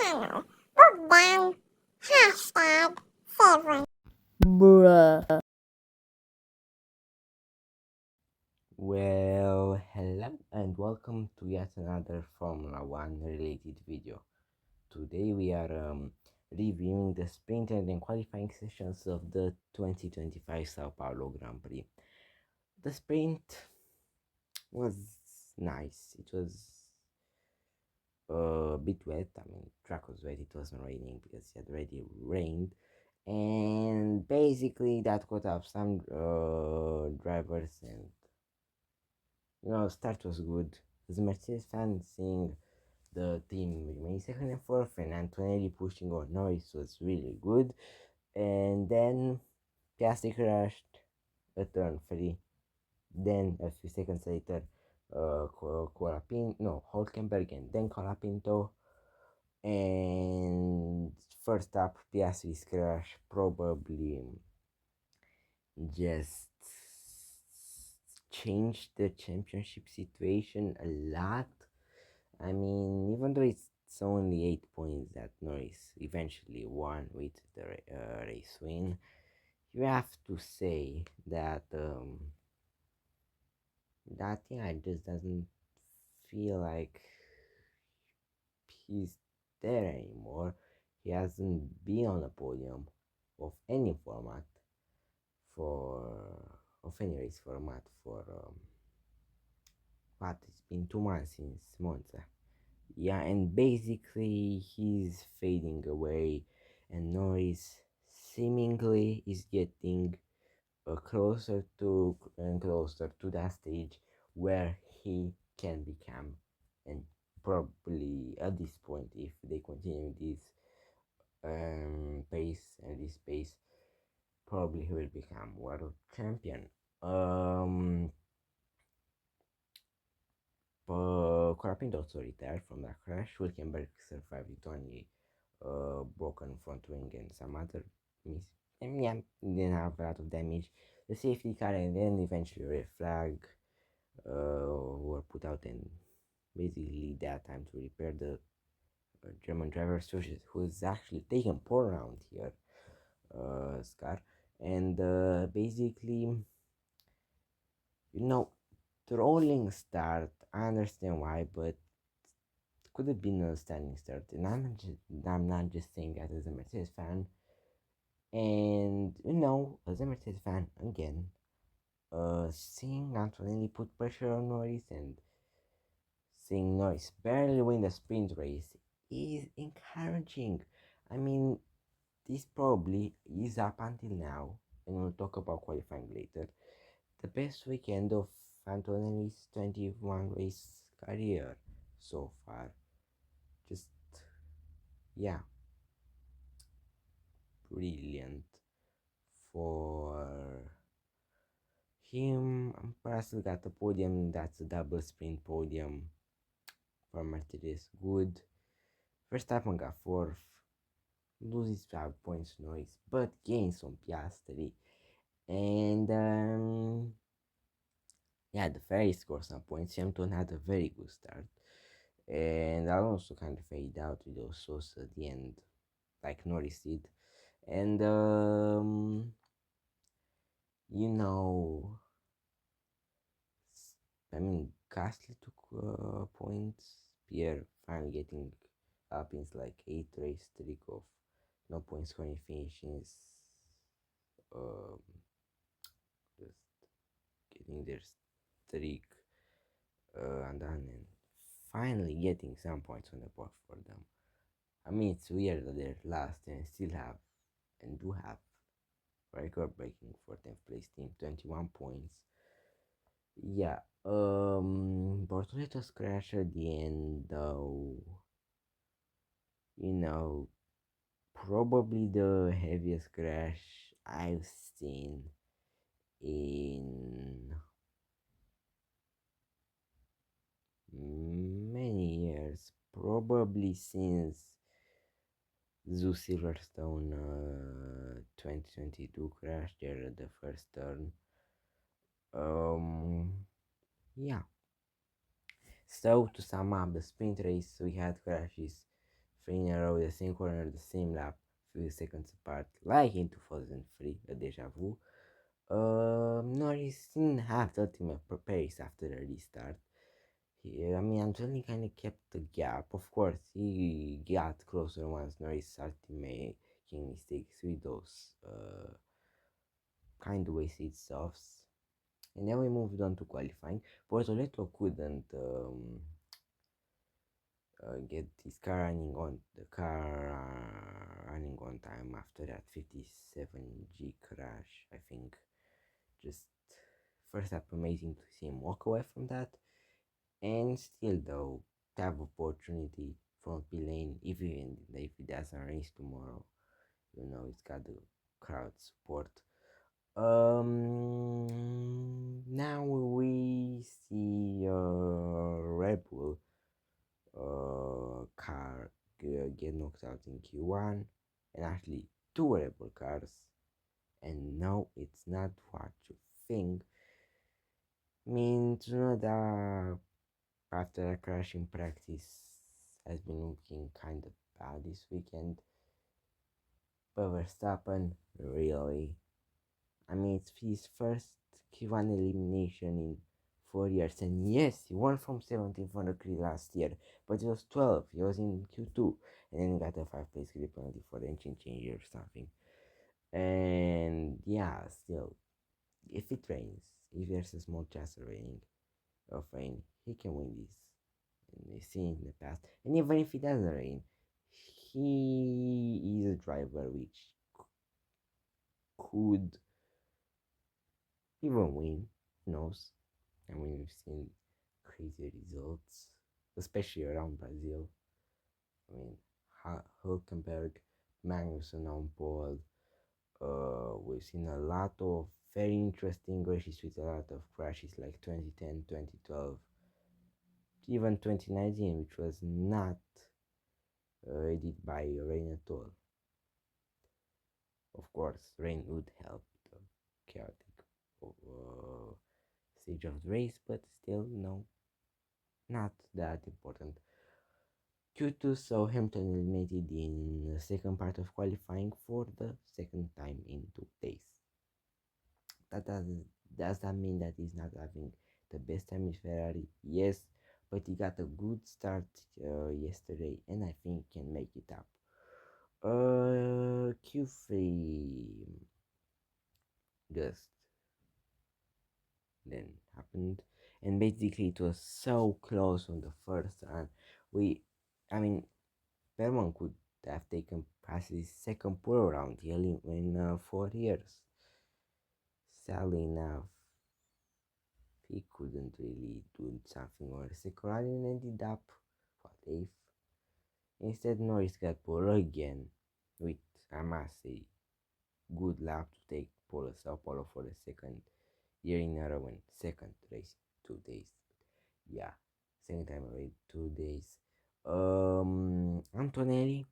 channel. Bookdown #7. Bruh. Well, hello and welcome to yet another Formula One related video. Today we are reviewing the sprint and qualifying sessions of the 2025 Sao Paulo Grand Prix. The sprint was nice. It was a bit wet. I mean, track was wet. It wasn't raining because it had already rained, and basically that caught up some drivers and start was good. As a Mercedes fan, seeing the team remain second and fourth, and Antonelli pushing on Norris was really good. And then Piastri crashed at turn 3. Then a few seconds later, Hulkenberg and then Colapinto. And first up, Piastri's crash probably just changed the championship situation a lot. I mean, even though it's only 8 points that Norris eventually won with the race win, you have to say that that guy just doesn't feel like he's there anymore. He hasn't been on a podium of any format for of any race format for what, it's been 2 months since Monza. Yeah, and basically he's fading away, and Norris seemingly is getting closer to and closer to that stage where he can become, and probably at this point, if they continue this pace, probably he will become world champion. Um, Corapinto also retired from that crash. Hülkenberg survived it, only broken front wing and some other miss. And yeah, didn't have a lot of damage. The safety car and then eventually red flag were put out, and basically that time to repair the German driver who's actually taken pole round here, Scar. And basically, you know, the rolling start, I understand why, but could have been a standing start. And I'm not just saying that as a Mercedes fan. And as a Mercedes fan, again, seeing Antonelli put pressure on Norris and seeing Norris barely win the sprint race is encouraging. I mean, this probably is up until now, and we'll talk about qualifying later, the best weekend of Antonelli's 21 race career so far. Just, yeah, brilliant for him. Russell got the podium. That's a double sprint podium for Mercedes. Good. Verstappen got fourth. Loses 5 points noise, but gains on Piastri. And yeah, the Ferrari scored some points. Hamilton had a very good start. And Alonso kind of faded out with those sauce at the end, like Norris did. And you know, I mean, Gasly took points. Pierre finally getting Alpine's like 8 race streak of no points when he finishes. Um, just getting their streak undone, and finally getting some points on the board for them. I mean, it's weird that they're last and still have and do have record breaking for 10th place team, 21 points. Yeah, Bortoletto's crash at the end, though, you know, probably the heaviest crash I've seen in many years, probably since Zoo Silverstone 2022 crash there at the first turn. Yeah. So to sum up the sprint race, we had crashes three in a row, the same corner, the same lap, few seconds apart, like in 2003, a deja vu. Norris didn't have the ultimate pace after the restart. I mean, Antonelli kind of kept the gap. Of course, he got closer once Norris started making mistakes with those kind of wasted softs. And then we moved on to qualifying. Bortoleto couldn't get his car running on time after that 57G crash. I think just first up, amazing to see him walk away from that. And still, though, to have opportunity from P lane, even if he doesn't race tomorrow, it's got the crowd support. Now we see Red Bull car get knocked out in Q1, and actually two Red Bull cars. And no, it's not what you think. Means Tsunoda, after a crash in practice, has been looking kind of bad this weekend. But Verstappen, really, I mean, it's his first Q1 elimination in 4 years. And yes, he won from 17th from the grid last year, but he was 12. He was in Q2, and then got a 5 place grid penalty for the engine change or something. And yeah, still, if it rains, if there's a small chance of rain, he can win this. And we've seen in the past. And even if it doesn't rain, he is a driver which could even win. Who knows? I mean, we've seen crazy results, especially around Brazil. I mean, Hulkenberg, Magnussen on pole. We've seen a lot of very interesting races with a lot of crashes like 2010, 2012, even 2019, which was not aided by rain at all. Of course, rain would help the chaotic stage of the race, but still, no, not that important. Q2 saw Hamilton eliminated in the second part of qualifying for the second time in 2 days. That does that mean that he's not having the best time with Ferrari? Yes, but he got a good start yesterday, and I think can make it up. Q3 just then happened, and basically it was so close on the first run. I mean, Vermont could have taken past his second pull around in 4 years. Sadly enough, he couldn't really do something on the second run and ended up what eighth. Instead, Norris got pole again with, I must say, good lap to take Paulo Sao Paulo for the second year in a row and second race 2 days. Yeah, second time away 2 days. Antonelli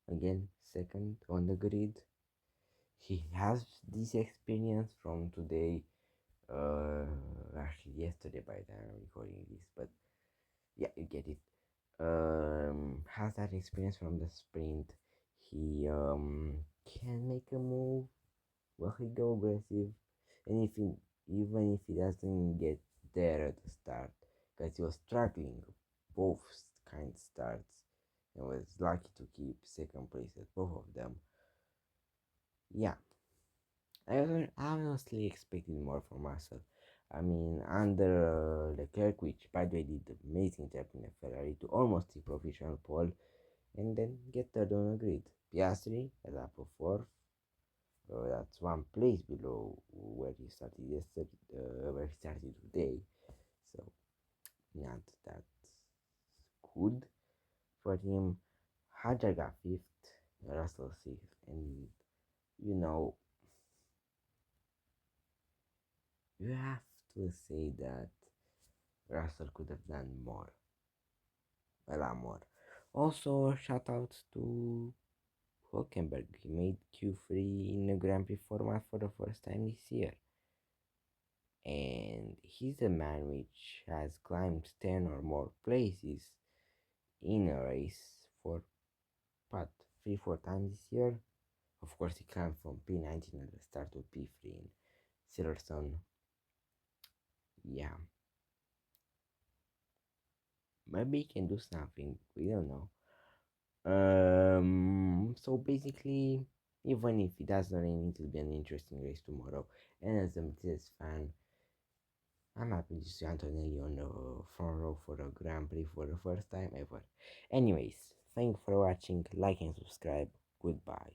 again second on the grid. He has this experience from today. Actually yesterday by the time I'm recording this, but yeah, you get it. Has that experience from the sprint. He can make a move. Will he go aggressive? And even if he doesn't get there at the start, because he was struggling both kind starts and was lucky to keep second place at both of them. Yeah, I honestly expected more from Russell. I mean, under Leclerc, which by the way did an amazing job in the Ferrari to almost the professional pole, and then get third on the grid. Piastri at lap of fourth. That's one place below where he started yesterday, where he started today. So not that good for him. Hajar got fifth, Russell sixth, and you know you have to say that Russell could have done more, a lot more. Also, shout out to Hulkenberg. He made Q3 in the Grand Prix format for the first time this year. And he's a man which has climbed 10 or more places in a race for what 3 4 times this year. Of course, he came from P19 at the start to P3 in Silverstone. Yeah, maybe he can do something. We don't know. So basically, even if it doesn't rain, it will be an interesting race tomorrow. And as a Mercedes fan, I'm happy to see Antonelli on the front row for the Grand Prix for the first time ever. Anyways, thank you for watching. Like and subscribe. Goodbye.